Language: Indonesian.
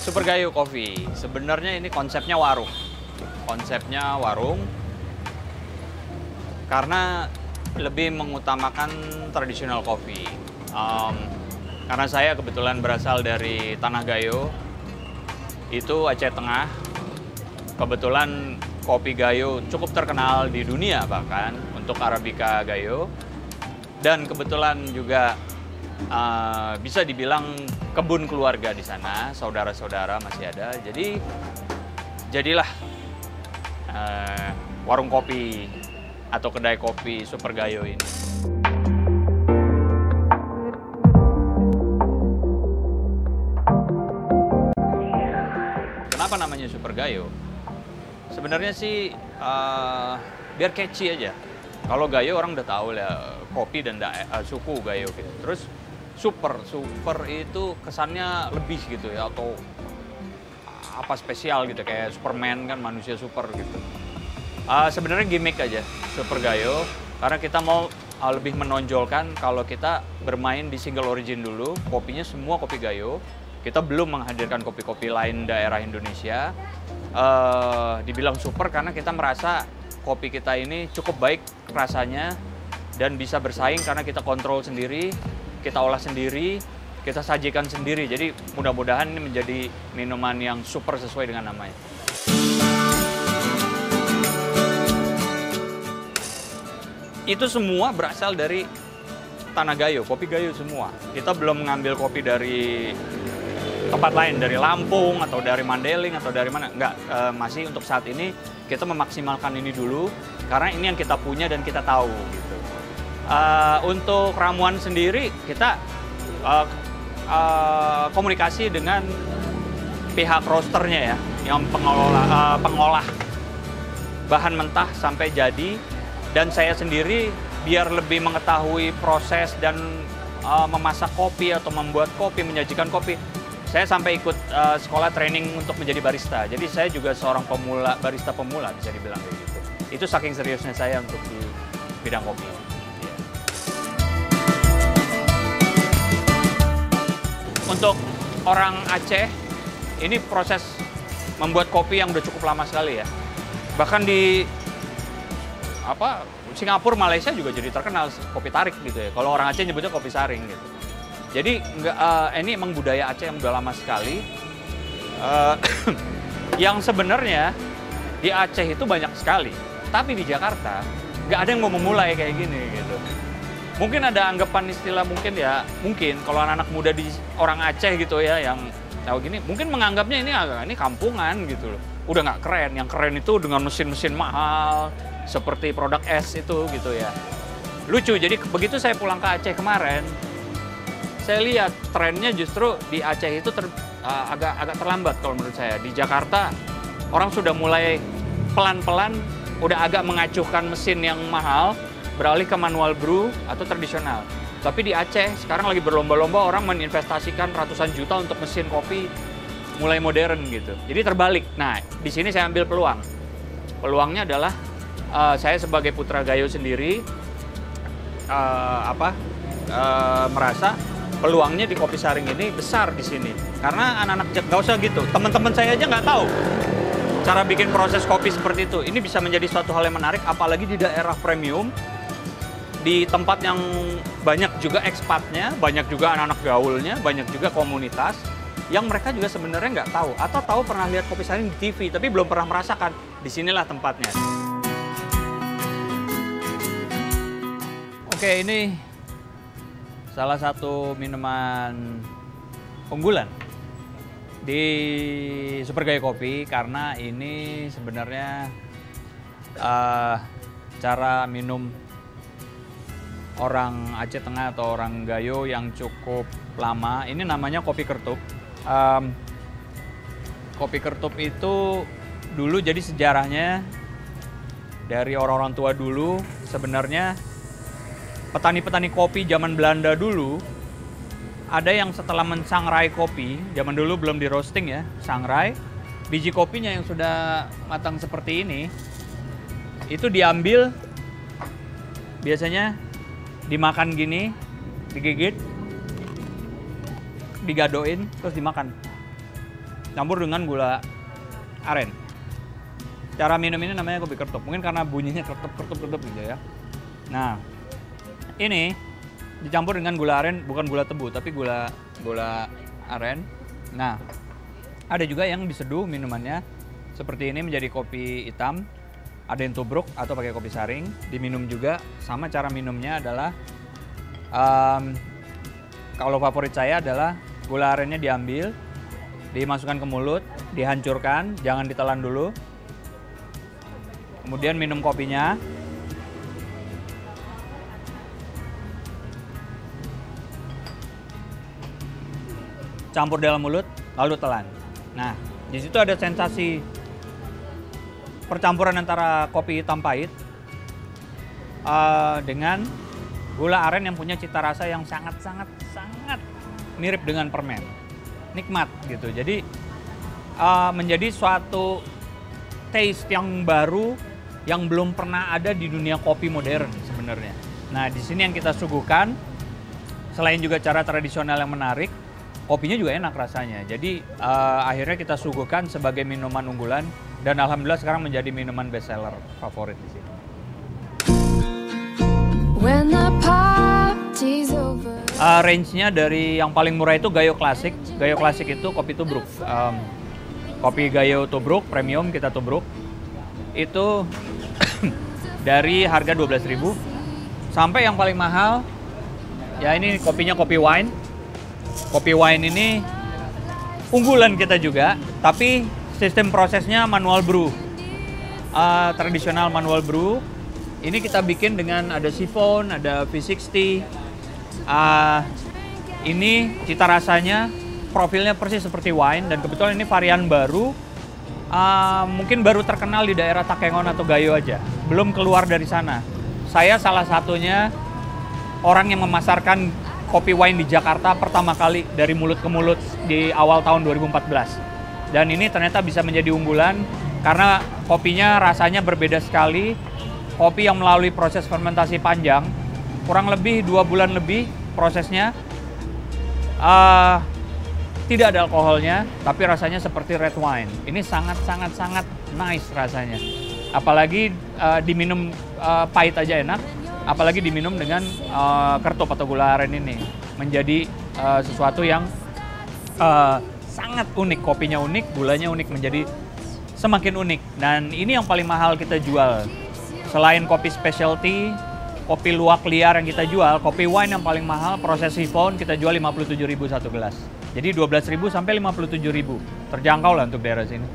Super Gayo Coffee. Sebenarnya ini konsepnya warung. Konsepnya warung karena lebih mengutamakan tradisional coffee. Karena saya kebetulan berasal dari Tanah Gayo, itu Aceh Tengah. Kebetulan kopi Gayo cukup terkenal di dunia bahkan untuk Arabica Gayo. Dan kebetulan juga bisa dibilang kebun keluarga di sana, saudara-saudara masih ada. Jadi jadilah warung kopi atau kedai kopi Super Gayo ini. Kenapa namanya Super Gayo? Sebenarnya sih biar catchy aja. Kalau Gayo orang udah tahu ya kopi dan suku Gayo gitu. Terus super itu kesannya lebih gitu ya, atau apa spesial gitu, kayak Superman kan, manusia super gitu. Sebenarnya gimmick aja Super Gayo, karena kita mau lebih menonjolkan kalau kita bermain di single origin dulu, kopinya semua kopi Gayo. Kita belum menghadirkan kopi-kopi lain daerah Indonesia. Dibilang super karena kita merasa kopi kita ini cukup baik rasanya dan bisa bersaing karena kita kontrol sendiri, kita olah sendiri, kita sajikan sendiri. Jadi mudah-mudahan ini menjadi minuman yang super sesuai dengan namanya. Itu semua berasal dari Tanah Gayo, kopi Gayo semua. Kita belum mengambil kopi dari tempat lain, dari Lampung atau dari Mandailing atau dari mana. Enggak, masih untuk saat ini kita memaksimalkan ini dulu karena ini yang kita punya dan kita tahu gitu. Untuk ramuan sendiri kita komunikasi dengan pihak roasternya ya, yang pengolah bahan mentah sampai jadi, dan saya sendiri biar lebih mengetahui proses dan memasak kopi atau membuat kopi, menyajikan kopi. Saya sampai ikut sekolah training untuk menjadi barista. Jadi saya juga seorang barista pemula bisa dibilang kayak gitu. Itu saking seriusnya saya untuk di bidang kopi. Untuk orang Aceh, ini proses membuat kopi yang udah cukup lama sekali ya. Bahkan di Singapura, Malaysia juga jadi terkenal kopi tarik gitu ya. Kalau orang Aceh nyebutnya kopi saring gitu. Jadi ini emang budaya Aceh yang udah lama sekali. Yang sebenarnya di Aceh itu banyak sekali, tapi di Jakarta nggak ada yang mau memulai kayak gini gitu. Mungkin ada anggapan istilah mungkin kalau anak-anak muda di orang Aceh gitu ya yang tahu gini, mungkin menganggapnya ini kampungan gitu loh. Udah nggak keren, yang keren itu dengan mesin-mesin mahal seperti produk es itu gitu ya. Lucu, jadi begitu saya pulang ke Aceh kemarin, saya lihat trennya justru di Aceh itu agak terlambat kalau menurut saya. Di Jakarta orang sudah mulai pelan-pelan udah agak mengacuhkan mesin yang mahal, beralih ke manual brew atau tradisional. Tapi di Aceh sekarang lagi berlomba-lomba orang meninvestasikan ratusan juta untuk mesin kopi mulai modern gitu. Jadi terbalik. Nah, di sini saya ambil peluang. Peluangnya adalah saya sebagai putra Gayo sendiri merasa peluangnya di kopi saring ini besar di sini. Karena anak-anak nggak usah gitu. Teman-teman saya aja nggak tahu cara bikin proses kopi seperti itu. Ini bisa menjadi suatu hal yang menarik, apalagi di daerah premium, di tempat yang banyak juga ekspatnya, banyak juga anak-anak gaulnya, banyak juga komunitas yang mereka juga sebenarnya nggak tahu atau tahu pernah lihat kopi saring di TV tapi belum pernah merasakan. Disinilah tempatnya. Oke, ini salah satu minuman unggulan di Super Gayo Kopi karena ini sebenarnya cara minum orang Aceh Tengah atau orang Gayo yang cukup lama. Ini namanya kopi kertup. Kopi kertup itu dulu jadi sejarahnya dari orang-orang tua dulu. Sebenarnya petani-petani kopi zaman Belanda dulu ada yang setelah mensangrai kopi, zaman dulu belum di roasting ya, sangrai, biji kopinya yang sudah matang seperti ini, itu diambil, biasanya dimakan gini, digigit, digadoin, terus dimakan. campur dengan gula aren. Cara minum ini namanya kopi kertup. Mungkin karena bunyinya kertup gitu ya. Nah, ini dicampur dengan gula aren, bukan gula tebu, tapi gula aren. Nah, ada juga yang diseduh minumannya seperti ini menjadi kopi hitam. Ada yang tubruk atau pakai kopi saring, diminum juga. Sama cara minumnya adalah, kalau favorit saya adalah gula arennya diambil, dimasukkan ke mulut, dihancurkan, jangan ditelan dulu. Kemudian minum kopinya. Campur dalam mulut, lalu telan. Nah, di situ ada sensasi percampuran antara kopi hitam pahit dengan gula aren yang punya cita rasa yang sangat mirip dengan permen. Nikmat gitu. Jadi menjadi suatu taste yang baru yang belum pernah ada di dunia kopi modern sebenarnya. Nah, di sini yang kita suguhkan selain juga cara tradisional yang menarik, kopinya juga enak rasanya. Jadi akhirnya kita suguhkan sebagai minuman unggulan dan alhamdulillah sekarang menjadi minuman best seller favorit di sini. Range-nya dari yang paling murah itu Gayo Klasik. Gayo Klasik itu kopi tubruk. Kopi Gayo tubruk, premium kita tubruk. Itu dari harga 12.000 sampai yang paling mahal, ya ini kopinya kopi wine. Kopi wine ini unggulan kita juga, tapi sistem prosesnya manual brew, tradisional manual brew. Ini kita bikin dengan ada siphon, ada V60. Ini cita rasanya, profilnya persis seperti wine dan kebetulan ini varian baru. Mungkin baru terkenal di daerah Takengon atau Gayo aja, belum keluar dari sana. Saya salah satunya orang yang memasarkan kopi wine di Jakarta pertama kali dari mulut ke mulut di awal tahun 2014. Dan ini ternyata bisa menjadi unggulan karena kopinya rasanya berbeda sekali. Kopi yang melalui proses fermentasi panjang, kurang lebih 2 bulan lebih prosesnya. Tidak ada alkoholnya, tapi rasanya seperti red wine. Ini sangat nice rasanya. Apalagi diminum pahit aja enak, apalagi diminum dengan kertup atau gula aren ini. Menjadi sesuatu yang sangat unik, kopinya unik, gulanya unik, menjadi semakin unik. Dan ini yang paling mahal kita jual. Selain kopi specialty, kopi luwak liar yang kita jual, kopi wine yang paling mahal, proses siphon kita jual 57.000 satu gelas. Jadi 12.000 sampai 57.000. Terjangkau lah untuk daerah sini.